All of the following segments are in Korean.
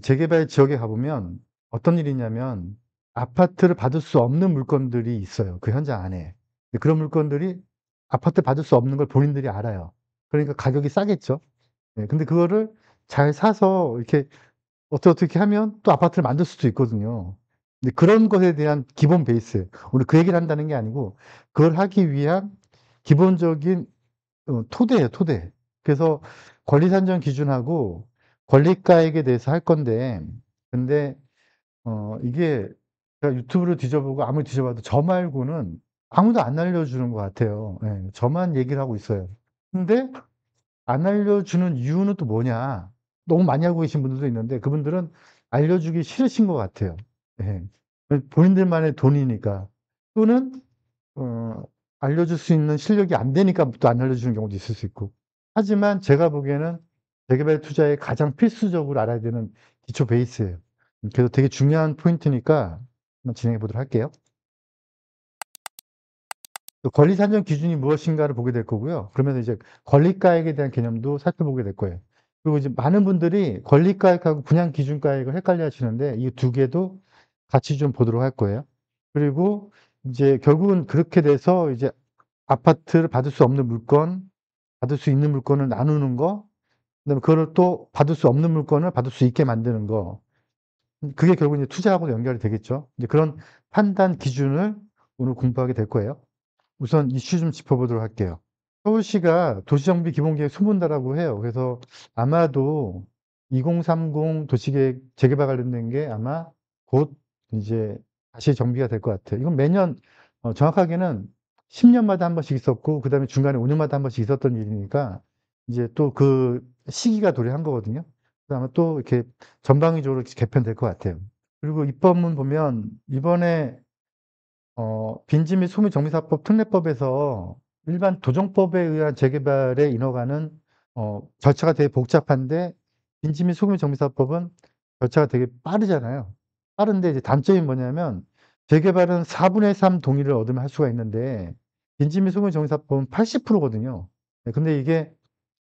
재개발 지역에 가 보면 어떤 일이 있냐면 아파트를 받을 수 없는 물건들이 있어요, 그 현장 안에. 근데 그런 물건들이 아파트 받을 수 없는 걸 본인들이 알아요. 그러니까 가격이 싸겠죠. 예, 근데 그거를 잘 사서 이렇게 어떻게 하면 또 아파트를 만들 수도 있거든요. 근데 그런 것에 대한 기본 베이스, 오늘 그 얘기를 한다는 게 아니고 그걸 하기 위한 기본적인 토대예요, 토대. 그래서 권리 산정 기준하고 권리가액에 대해서 할 건데, 근데 이게 제가 유튜브를 뒤져보고 아무리 뒤져봐도 저 말고는 아무도 안 알려주는 것 같아요. 예. 저만 얘기를 하고 있어요. 근데 안 알려주는 이유는 또 뭐냐. 너무 많이 알고 계신 분들도 있는데 그분들은 알려주기 싫으신 것 같아요. 예. 본인들만의 돈이니까. 또는 어 알려줄 수 있는 실력이 안 되니까 또 안 알려주는 경우도 있을 수 있고. 하지만 제가 보기에는 재개발 투자에 가장 필수적으로 알아야 되는 기초 베이스예요. 그래서 되게 중요한 포인트니까 한번 진행해 보도록 할게요. 그 권리 산정 기준이 무엇인가를 보게 될 거고요. 그러면서 이제 권리가액에 대한 개념도 살펴보게 될 거예요. 그리고 이제 많은 분들이 권리가액하고 분양 기준가액을 헷갈려 하시는데 이 두 개도 같이 좀 보도록 할 거예요. 그리고 이제 결국은 그렇게 돼서 이제 아파트를 받을 수 없는 물건, 받을 수 있는 물건을 나누는 거, 그다음에 그거를 또 받을 수 없는 물건을 받을 수 있게 만드는 거. 그게 결국 이제 투자하고도 연결이 되겠죠. 이제 그런 판단 기준을 오늘 공부하게 될 거예요. 우선 이슈 좀 짚어보도록 할게요. 서울시가 도시정비 기본계획 소문다라고 해요. 그래서 아마도 2030 도시계획 재개발 관련된 게 아마 곧 이제 다시 정비가 될 것 같아요. 이건 매년 정확하게는 10년마다 한 번씩 있었고 그다음에 중간에 5년마다 한 번씩 있었던 일이니까 이제 또 그 시기가 도래한 거거든요. 그래서 아마 또 이렇게 전방위적으로 개편될 것 같아요. 그리고 입법문 보면 이번에 빈지 및 소미 정비사법 특례법에서 일반 도정법에 의한 재개발에 인허가는 절차가 되게 복잡한데 빈지 및 소미 정비사법은 절차가 되게 빠르잖아요. 빠른데 이제 단점이 뭐냐면 재개발은 4분의 3 동의를 얻으면 할 수가 있는데 빈지 및 소미 정비사법은 80% 거든요. 예, 근데 이게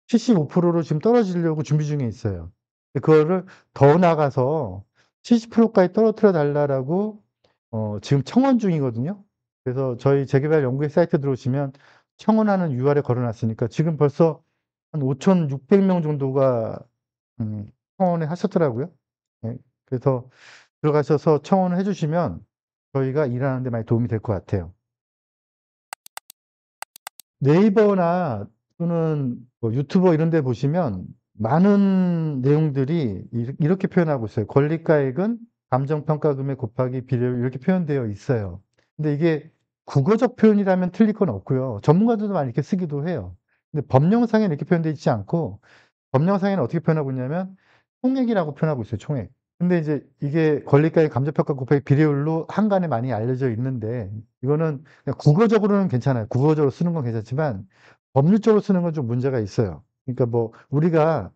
75%로 지금 떨어지려고 준비 중에 있어요. 그거를 더 나가서 70% 까지 떨어뜨려 달라라고 지금 청원 중이거든요. 그래서 저희 재개발 연구회 사이트 들어오시면 청원하는 URL 걸어 놨으니까 지금 벌써 한 5,600명 정도가 음 청원을 하셨더라고요. 예. 그래서 들어가셔서 청원을 해 주시면 저희가 일하는 데 많이 도움이 될 것 같아요. 네이버나 또는 뭐 유튜버 이런 데 보시면 많은 내용들이 이렇게 표현하고 있어요. 권리가액은 감정평가금액 곱하기 비례율 이렇게 표현되어 있어요. 근데 이게 국어적 표현이라면 틀릴 건 없고요. 전문가들도 많이 이렇게 쓰기도 해요. 근데 법령상에는 이렇게 표현되어 있지 않고 법령상에는 어떻게 표현하고 있냐면 총액이라고 표현하고 있어요, 총액. 근데 이제 이게 권리가액 감정평가 곱하기 비례율로 한간에 많이 알려져 있는데 이거는 그냥 국어적으로는 괜찮아요. 국어적으로 쓰는 건 괜찮지만 법률적으로 쓰는 건 좀 문제가 있어요. 그러니까 뭐 우리가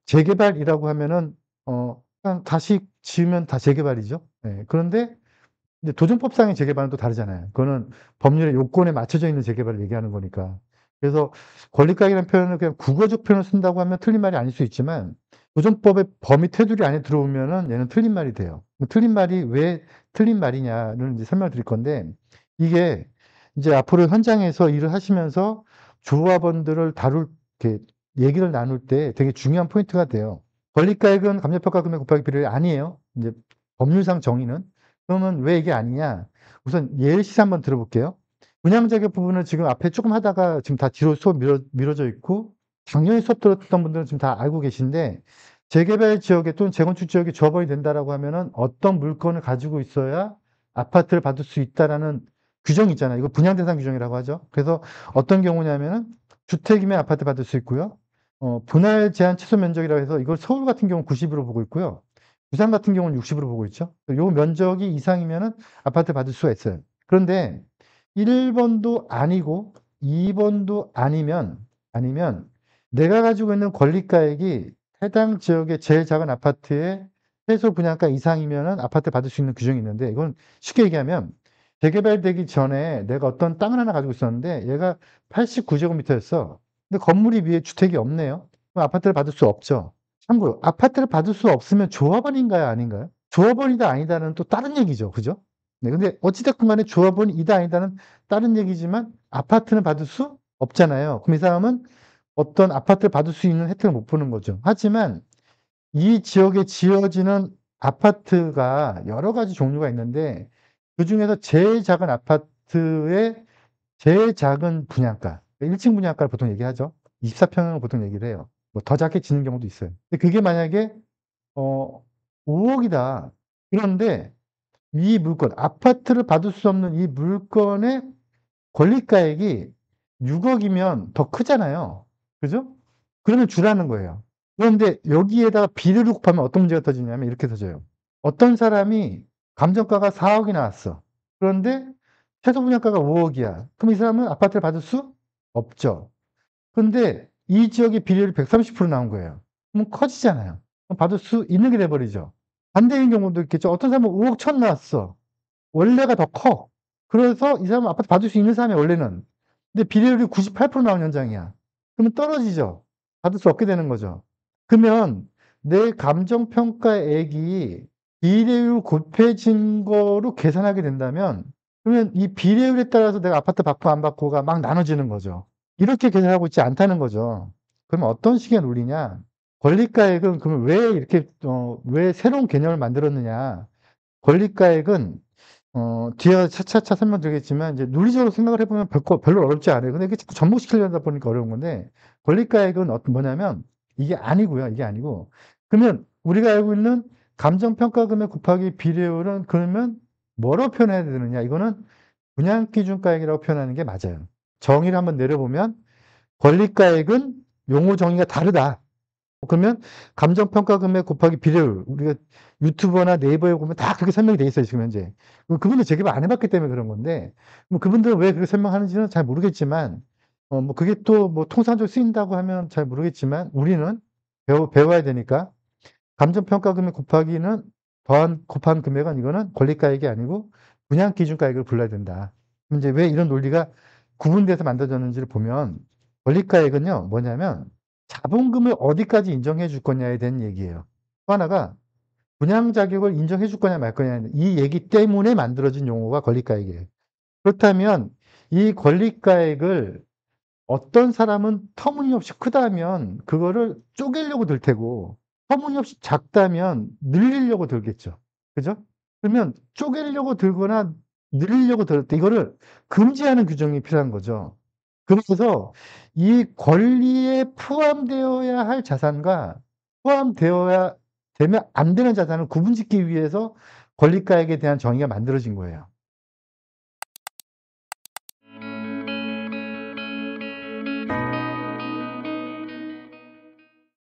재개발이라고 하면은 그냥 다시 지으면 다 재개발이죠. 예. 그런데 이제 도정법상의 재개발은 또 다르잖아요. 그거는 법률의 요건에 맞춰져 있는 재개발을 얘기하는 거니까. 그래서 권리가액이라는 표현을 그냥 국어적 표현을 쓴다고 하면 틀린 말이 아닐 수 있지만 도정법의 범위 테두리 안에 들어오면은 얘는 틀린 말이 돼요. 그 틀린 말이 왜 틀린 말이냐를 이제 설명을 드릴 건데 이게 이제 앞으로 현장에서 일을 하시면서 조합원들을 다룰 이렇게 얘기를 나눌 때 되게 중요한 포인트가 돼요. 권리가액은 감정평가금액 곱하기 비례율이 아니에요. 인제 법률상 정의는. 그러면 왜 이게 아니냐? 우선 예시 한번 들어볼게요. 분양 자격 부분을 지금 앞에 쪼끔 하다가 지금 다 뒤로 수업 미뤄져 있고 작년에 수업 들었던 분들은 지금 다 알고 계신데 재개발 지역에 또는 재건축 지역에 조합원이 된다라고 하면은 어떤 물건을 가지고 있어야 아파트를 받을 수 있다라는 규정이 있잖아요. 이거 분양 대상 규정이라고 하죠. 그래서 어떤 경우냐면은 주택이면 아파트 받을 수 있고요. 분할 제한 최소 면적이라고 해서 이걸 서울 같은 경우는 90 으로 보고 있고요. 부산 같은 경우는 60 으로 보고 있죠. 요 면적이 이상이면은 아파트 받을 수가 있어요. 그런데 1 번도 아니고 2 번도 아니면 내가 가지고 있는 권리가액이 해당 지역의 제일 작은 아파트의 최소 분양가 이상이면은 아파트 받을 수 있는 규정이 있는데 이건 쉽게 얘기하면 재개발되기 전에 내가 어떤 땅을 하나 가지고 있었는데 얘가 89 제곱미터였어. 근데 건물이 위에 주택이 없네요. 그럼 아파트를 받을 수 없죠. 참고로 아파트를 받을 수 없으면 조합원인가요, 아닌가요? 조합원이다 아니다는 또 다른 얘기죠. 그죠? 네, 근데 어찌 됐건 간에 조합원이다 아니다는 다른 얘기지만 아파트는 받을 수 없잖아요. 그럼 이 사람은 어떤 아파트를 받을 수 있는 혜택을 못 보는 거죠. 하지만 이 지역에 지어지는 아파트가 여러 가지 종류가 있는데 그중에서 제일 작은 아파트의 제일 작은 분양가, 1층 분양가를 보통 얘기하죠. 24 평을 보통 얘기를 해요. 뭐 더 작게 지는 경우도 있어요. 근데 그게 만약에 5 억이다. 그런데 이 물건, 아파트를 받을 수 없는 이 물건의 권리가액이 6 억이면 더 크잖아요. 그죠? 그러면 주라는 거예요. 그런데 여기에다가 비례를 곱하면 어떤 문제가 터지냐면 이렇게 터져요. 어떤 사람이 감정가가 4 억이 나왔어. 그런데 최소 분양가가 5 억이야. 그럼 이 사람은 아파트를 받을 수 없죠. 근데 이 지역의 비례율이 130% 나온 거예요. 그럼 커지잖아요. 그럼 받을 수 있는 게 돼 버리죠. 반대인 경우도 있겠죠. 어떤 사람은 5억 1천 나왔어. 원래가 더 커. 그래서 이 사람은 아파트 받을 수 있는 사람이 원래는. 근데 비례율이 98% 나온 현장이야. 그러면 떨어지죠. 받을 수 없게 되는 거죠. 그러면 내 감정평가액이 비례율 곱해진 거로 계산하게 된다면 그러면 이 비례율에 따라서 내가 아파트 받고 안 받고가 막 나눠지는 거죠. 이렇게 계산하고 있지 않다는 거죠. 그러면 어떤 식의 논리냐. 권리가액은 그러면 왜 이렇게 왜 새로운 개념을 만들었느냐. 권리가액은 뒤에 차차차 설명드리겠지만 이제 논리적으로 생각을 해 보면 별로 어렵지 않아요. 근데 이게 자꾸 접목시키려다 보니까 어려운 건데 권리가액은 뭐냐면 이게 아니고요. 이게 아니고 그러면 우리가 알고 있는 감정평가금액 곱하기 비례율은 그러면 뭐로 표현해야 되느냐. 이거는 분양기준가액이라고 표현하는 게 맞아요. 정의를 한번 내려보면 권리가액은 용어 정의가 다르다. 그러면 감정평가금액 곱하기 비례율 우리가 유튜버나 네이버에 보면 다 그렇게 설명이 돼 있어요 지금 현재. 그분들 재개발 안 해 봤기 때문에 그런 건데 뭐 그분들은 왜 그렇게 설명하는지는 잘 모르겠지만 뭐 그게 또 뭐 통상적으로 쓰인다고 하면 잘 모르겠지만 우리는 배워야 되니까 감정평가금액 곱하기는 곱한 금액은 이거는 권리가액이 아니고 분양기준가액을 불러야 된다. 그럼 이제 왜 이런 논리가 구분돼서 만들어졌는지를 보면 권리가액은요 뭐냐면 자본금을 어디까지 인정해 줄 거냐에 대한 얘기예요. 또 하나가 분양 자격을 인정해 줄 거냐 말 거냐 이 얘기 때문에 만들어진 용어가 권리가액이에요. 그렇다면 이 권리가액을 어떤 사람은 터무니없이 크다면 그거를 쪼개려고 들 테고 터무니없이 작다면 늘리려고 들겠죠. 그죠? 그러면 쪼개려고 들거나 늘리려고 들 때 이거를 금지하는 규정이 필요한 거죠. 그래서 이 권리에 포함되어야 할 자산과 포함되어야 되면 안 되는 자산을 구분짓기 위해서 권리가액에 대한 정의가 만들어진 거예요.